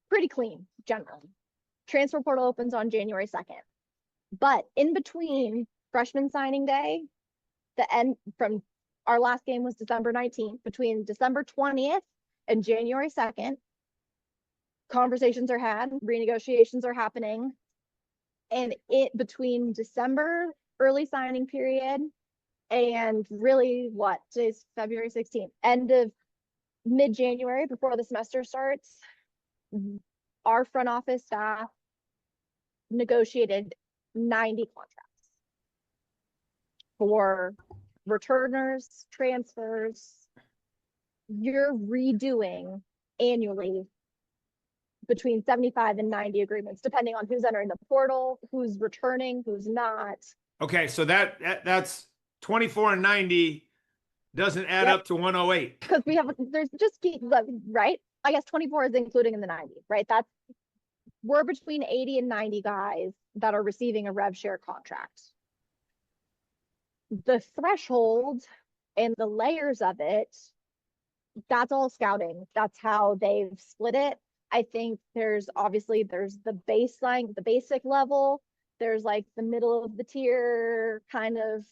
pretty clean generally. Transfer portal opens on January 2nd. But in between freshman signing day, the end from our last game was December 19th. Between December 20th and January 2nd, conversations are had, renegotiations are happening. And between December early signing period and really what today's February 16th, end of mid-January before the semester starts, our front office staff negotiated 90 contracts for returners, transfers. You're redoing annually between 75 and 90 agreements, depending on who's entering the portal, who's returning, who's not. Okay, so that's 24 and 90 doesn't add Yep. up to 108. Because there's just, right? I guess 24 is including in the 90, right? we're between 80 and 90 guys that are receiving a Rev-Share contract. The threshold and the layers of it, that's all scouting. That's how they've split it. I think there's the baseline, the basic level. There's like the middle of the tier kind of,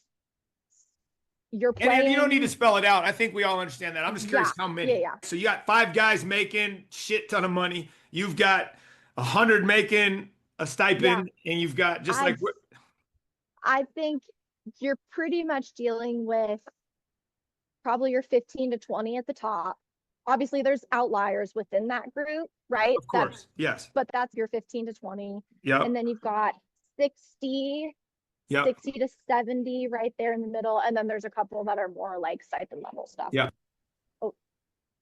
you're playing. And you don't need to spell it out. I think we all understand that. I'm just curious how many. Yeah. So you got 5 guys making shit ton of money. You've got 100 making a stipend, and you've got just I think you're pretty much dealing with probably your 15 to 20 at the top. Obviously, there's outliers within that group, right? Of course, yes. But that's your 15 to 20. Yep. And then you've got 60 to 70 right there in the middle. And then there's a couple that are more like stipend level stuff. Yeah. Oh,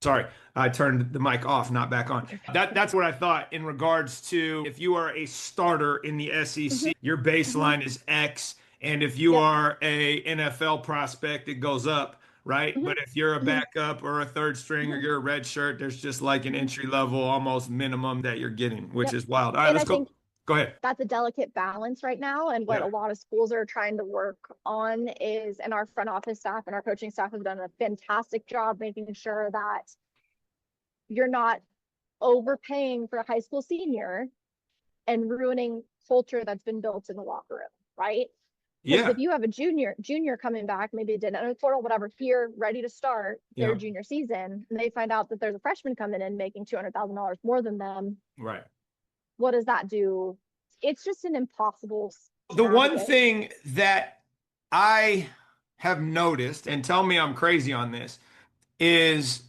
sorry. I turned the mic off, not back on. That's what I thought in regards to if you are a starter in the SEC, your baseline is X. And if you are a NFL prospect, it goes up, right? But if you're a backup or a third string or you're a red shirt, there's just like an entry level, almost minimum that you're getting, which is wild. All right, let's go. Go ahead. That's a delicate balance right now. And what a lot of schools are trying to work on is, and our front office staff and our coaching staff have done a fantastic job making sure that you're not overpaying for a high school senior and ruining culture that's been built in the locker room, right? Because if you have a junior coming back, maybe did a portal, whatever, here, ready to start their junior season, and they find out that there's a freshman coming in making $200,000 more than them. Right. What does that do? It's just an impossible. The one thing that I have noticed, and tell me I'm crazy on this, is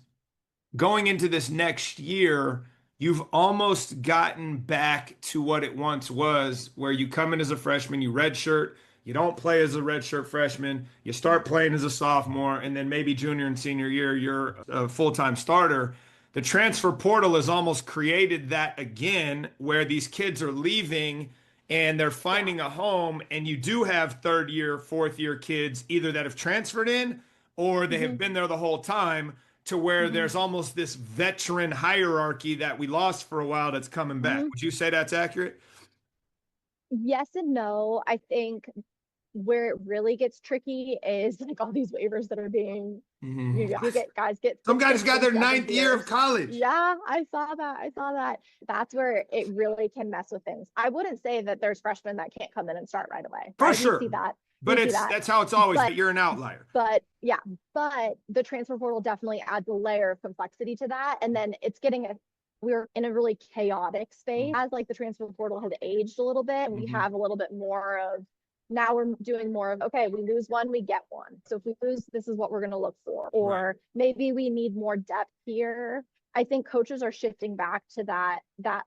going into this next year, you've almost gotten back to what it once was, where you come in as a freshman, you redshirt, you don't play as a redshirt freshman, you start playing as a sophomore, and then maybe junior and senior year, you're a full-time starter. The transfer portal has almost created that again, where these kids are leaving and they're finding a home, and you do have third year, fourth year kids either that have transferred in or they have been there the whole time, to where there's almost this veteran hierarchy that we lost for a while that's coming back. Would you say that's accurate? Yes and no. I think where it really gets tricky is like all these waivers that are being, you get some guys got their 9th year of college. Yeah, I saw that. That's where it really can mess with things. I wouldn't say that there's freshmen that can't come in and start right away. For sure. We see that. But that's how it's always, but you're an outlier. But the transfer portal definitely adds a layer of complexity to that. And then we're in a really chaotic space as like the transfer portal has aged a little bit. And we have a little bit more of, now we're doing more of, okay, we lose one, we get one. So if we lose, this is what we're going to look for. Or maybe we need more depth here. I think coaches are shifting back to that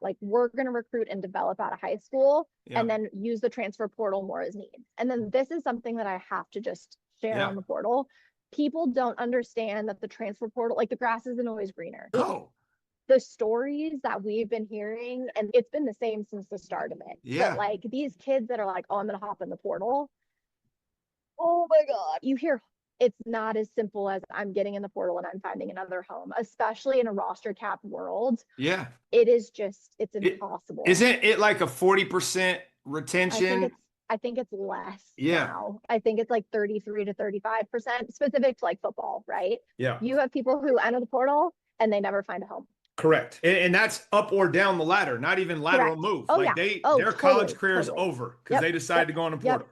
like we're going to recruit and develop out of high school and then use the transfer portal more as needs. And then this is something that I have to just share on the portal. People don't understand that the transfer portal, like the grass isn't always greener. Oh. The stories that we've been hearing, and it's been the same since the start of it. Yeah. But like these kids that are like, oh, I'm going to hop in the portal. Oh my God. You hear it's not as simple as I'm getting in the portal and I'm finding another home, especially in a roster cap world. Yeah. It's impossible. Isn't it like a 40% retention? I think it's less now. I think it's like 33 to 35% specific to like football, right? Yeah. You have people who enter the portal and they never find a home. Correct. And that's up or down the ladder, not even lateral move. Oh, like their college career is over because they decided to go on a portal.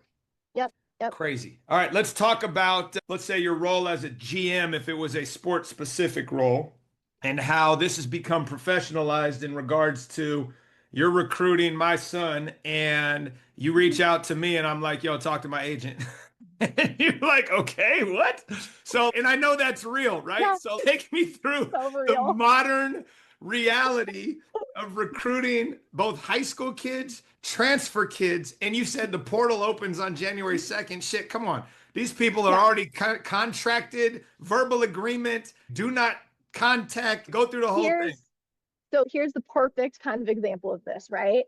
Yep. Crazy. All right, let's talk about, let's say your role as a GM, if it was a sport specific role, and how this has become professionalized in regards to you're recruiting my son and you reach out to me and I'm like, yo, talk to my agent. And you're like, okay, what? So, and I know that's real, right? Yeah. So take me through the modern reality of recruiting both high school kids, transfer kids, and you said the portal opens on January 2nd. Shit, come on. These people are already contracted, verbal agreement, do not contact, go through the whole thing. So here's the perfect kind of example of this, right?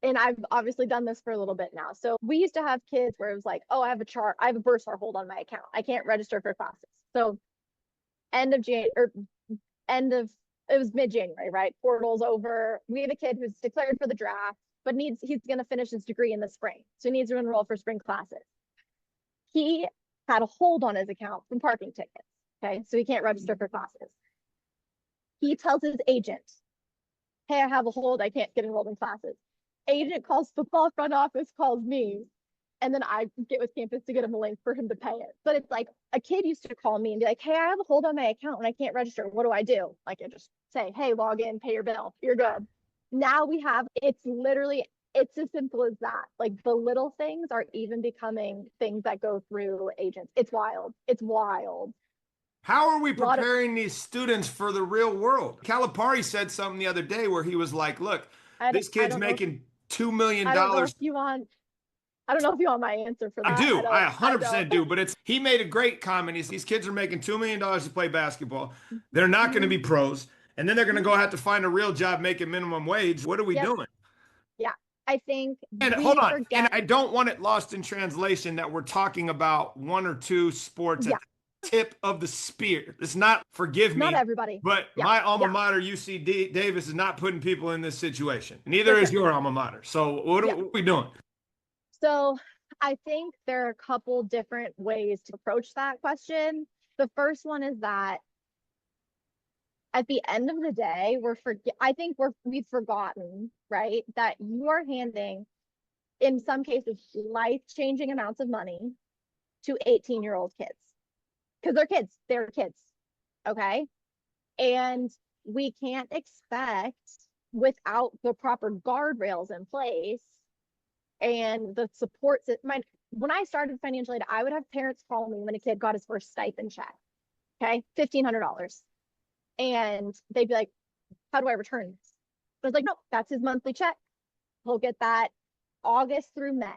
And I've obviously done this for a little bit now. So we used to have kids where it was like, oh, I have a bursar hold on my account. I can't register for classes. So end of it was mid-January, right? Portal's over. We have a kid who's declared for the draft, but he's going to finish his degree in the spring. So he needs to enroll for spring classes. He had a hold on his account from parking tickets. Okay. So he can't register for classes. He tells his agent, hey, I have a hold. I can't get enrolled in classes. Agent calls football front office, calls me. And then I get with campus to get him a link for him to pay it. But it's like a kid used to call me and be like, hey, I have a hold on my account and I can't register. What do I do? Like I just say, hey, log in, pay your bill. You're good. Now it's as simple as that. Like the little things are even becoming things that go through agents. It's wild. It's wild. How are we preparing these students for the real world? Calipari said something the other day where he was like, look, this kid's making $2 million. I don't know if you want my answer for that. I do. I 100% do. But he made a great comment. These kids are making $2 million to play basketball. They're not going to be pros. And then they're going to go have to find a real job making minimum wage. What are we doing? Yeah. I think. And hold on. And I don't want it lost in translation that we're talking about one or two sports at the tip of the spear. It's not, forgive me. Not everybody. But my alma mater, UC Davis, is not putting people in this situation. Neither is your alma mater. So what are we doing? So I think there are a couple different ways to approach that question. The first one is that at the end of the day, we've forgotten, right, that you are handing, in some cases, life-changing amounts of money to 18-year-old kids. Because they're kids, okay? And we can't expect, without the proper guardrails in place, and the supports when I started financial aid, I would have parents call me when a kid got his first stipend check. Okay. $1,500. And they'd be like, how do I return this? I was like, no, that's his monthly check. He'll get that August through May.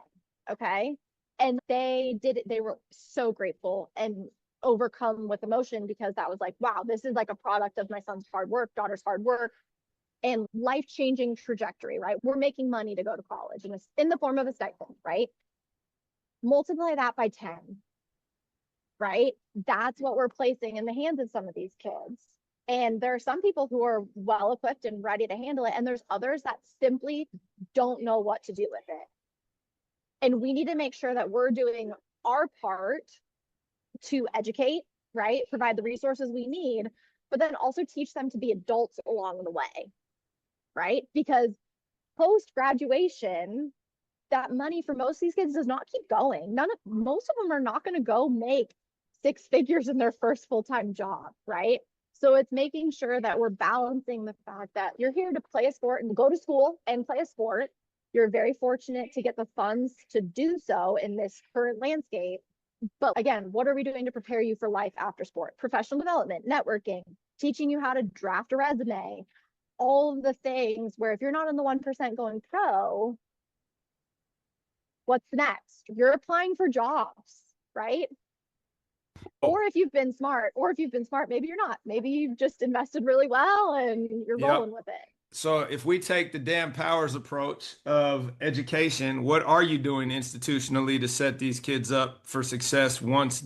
Okay. And they did it. They were so grateful and overcome with emotion because that was like, wow, this is like a product of my son's hard work, daughter's hard work. And life-changing trajectory, right? We're making money to go to college and it's in the form of a stipend, right? Multiply that by 10, right? That's what we're placing in the hands of some of these kids. And there are some people who are well-equipped and ready to handle it. And there's others that simply don't know what to do with it. And we need to make sure that we're doing our part to educate, right? Provide the resources we need, but then also teach them to be adults along the way. Right? Because post-graduation, that money for most of these kids does not keep going. Most of them are not going to go make 6 figures in their first full-time job, right? So it's making sure that we're balancing the fact that you're here to play a sport and go to school and play a sport. You're very fortunate to get the funds to do so in this current landscape. But again, what are we doing to prepare you for life after sport? Professional development, networking, teaching you how to draft a resume, all of the things where if you're not in the 1% going pro, what's next? You're applying for jobs, right? Or if you've been smart, maybe you're not. Maybe you've just invested really well and you're rolling with it. So if we take the Dan Powers approach of education, what are you doing institutionally to set these kids up for success once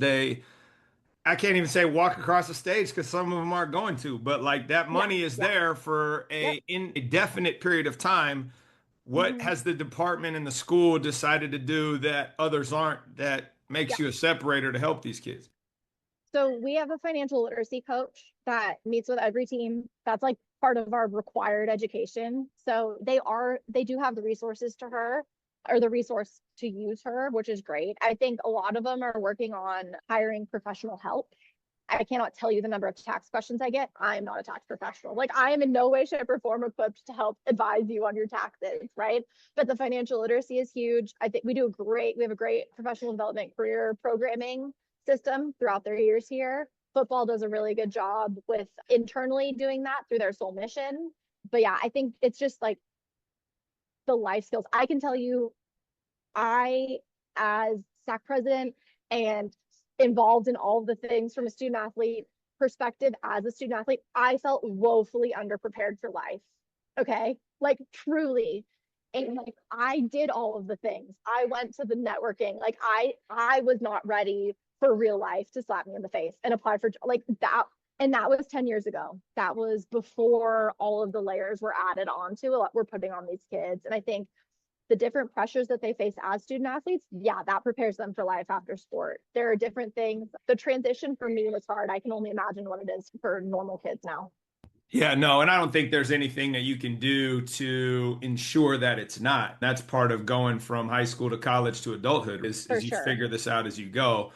I can't even say walk across the stage because some of them aren't going to, but like that money is there for a indefinite period of time. What has the department and the school decided to do that others aren't, that makes you a separator to help these kids? So we have a financial literacy coach that meets with every team. That's like part of our required education. So they do have the resources to her, or the resource to use her, which is great. I think a lot of them are working on hiring professional help. I cannot tell you the number of tax questions I get. I am not a tax professional. Like I am in no way, shape, or form equipped to help advise you on your taxes, right? But the financial literacy is huge. I think we have a great professional development career programming system throughout their years here. Football does a really good job with internally doing that through their sole mission. But yeah, I think it's just like the life skills. I can tell you, I, as SAC president and involved in all of the things from a student athlete perspective, as a student athlete, I felt woefully underprepared for life. Okay. Like truly. And like, I did all of the things. I went to the networking. Like I was not ready for real life to slap me in the face and apply for like that. And that was 10 years ago. That was before all of the layers were added onto what we're putting on these kids. And I think the different pressures that they face as student athletes, yeah, that prepares them for life after sport. There are different things. The transition for me was hard. I can only imagine what it is for normal kids now. Yeah, no, and I don't think there's anything that you can do to ensure that it's not. That's part of going from high school to college to adulthood For is you sure. figure this out as you go.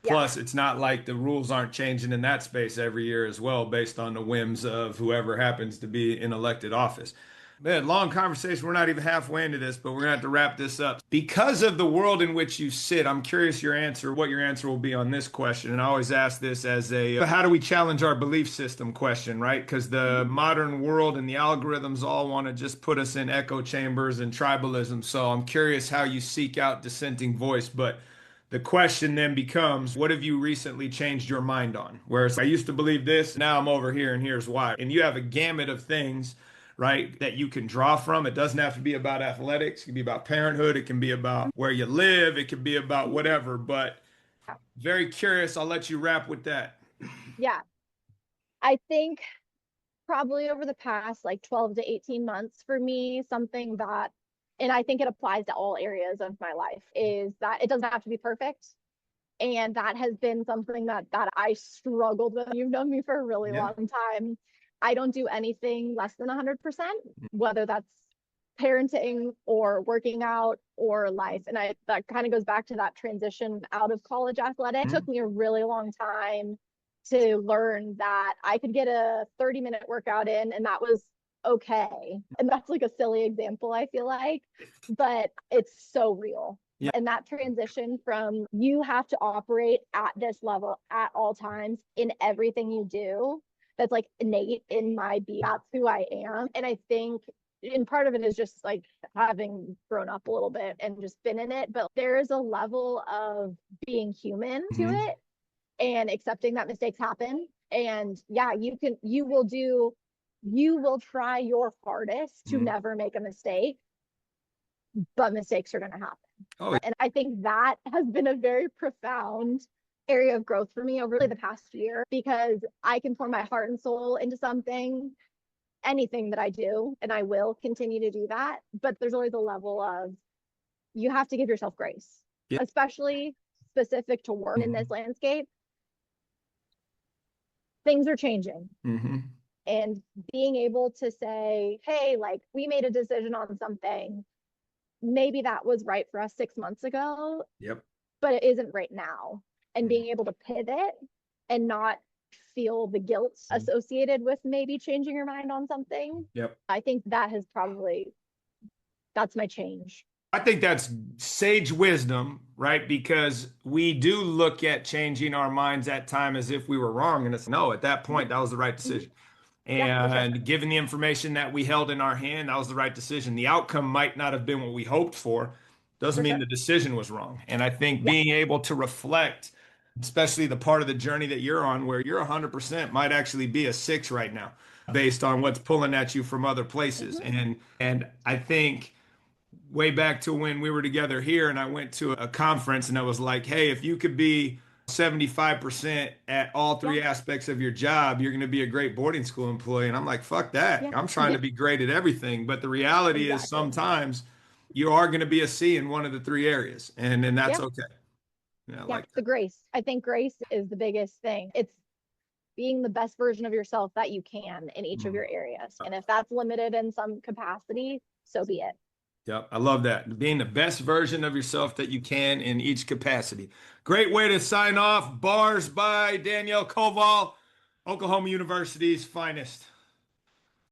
Yeah. Plus, it's not like the rules aren't changing in that space every year as well, based on the whims of whoever happens to be in elected office. Man, long conversation. We're not even halfway into this, but we're gonna have to wrap this up. Because of the world in which you sit, I'm curious what your answer will be on this question. And I always ask this as a how do we challenge our belief system question, right? Because the modern world and the algorithms all want to just put us in echo chambers and tribalism. So I'm curious how you seek out dissenting voice, but the question then becomes, what have you recently changed your mind on? Whereas I used to believe this, now I'm over here and here's why. And you have a gamut of things, right, that you can draw from. It doesn't have to be about athletics. It can be about parenthood. It can be about where you live. It can be about whatever. But very curious. I'll let you wrap with that. Yeah. I think probably over the past like 12 to 18 months for me, something that, and I think it applies to all areas of my life, is that it doesn't have to be perfect. And that has been something that I struggled with. You've known me for a really Yeah. long time. I don't do anything less than 100%, whether that's parenting or working out or life. And that kind of goes back to that transition out of college athletics. It took me a really long time to learn that I could get a 30-minute workout in and that was okay. And that's like a silly example, I feel like, but it's so real. Yeah. And that transition from you have to operate at this level at all times in everything you do, that's like innate in my being. That's who I am. And I think, and part of it is just like having grown up a little bit and just been in it, but there is a level of being human to it and accepting that mistakes happen. And yeah, you will try your hardest to never make a mistake, but mistakes are going to happen. Oh, And I think that has been a very profound area of growth for me over the past year, because I can pour my heart and soul into something, anything that I do, and I will continue to do that. But there's always a level of, you have to give yourself grace, yeah. especially specific to work in this landscape. Things are changing. And being able to say, hey, like we made a decision on something. Maybe that was right for us 6 months ago. Yep. But it isn't right now. And being able to pivot and not feel the guilt associated with maybe changing your mind on something. Yep. I think that's my change. I think that's sage wisdom, right? Because we do look at changing our minds at time as if we were wrong. And it's no, at that point, that was the right decision. And given the information that we held in our hand, that was the right decision. The outcome might not have been what we hoped for. Doesn't mean the decision was wrong. And I think being able to reflect, especially the part of the journey that you're on where you're 100% might actually be a 6 right now based on what's pulling at you from other places. And I think way back to when we were together here and I went to a conference and I was like, hey, if you could be 75% at all 3 aspects of your job, you're going to be a great boarding school employee. And I'm like, fuck that. I'm trying to be great at everything. But the reality is sometimes you are going to be a C in one of the 3 areas. And then that's okay. Like the grace. I think grace is the biggest thing. It's being the best version of yourself that you can in each of your areas. And if that's limited in some capacity, so be it. Yep, I love that. Being the best version of yourself that you can in each capacity. Great way to sign off. Bars by Danielle Koval, Oklahoma University's finest.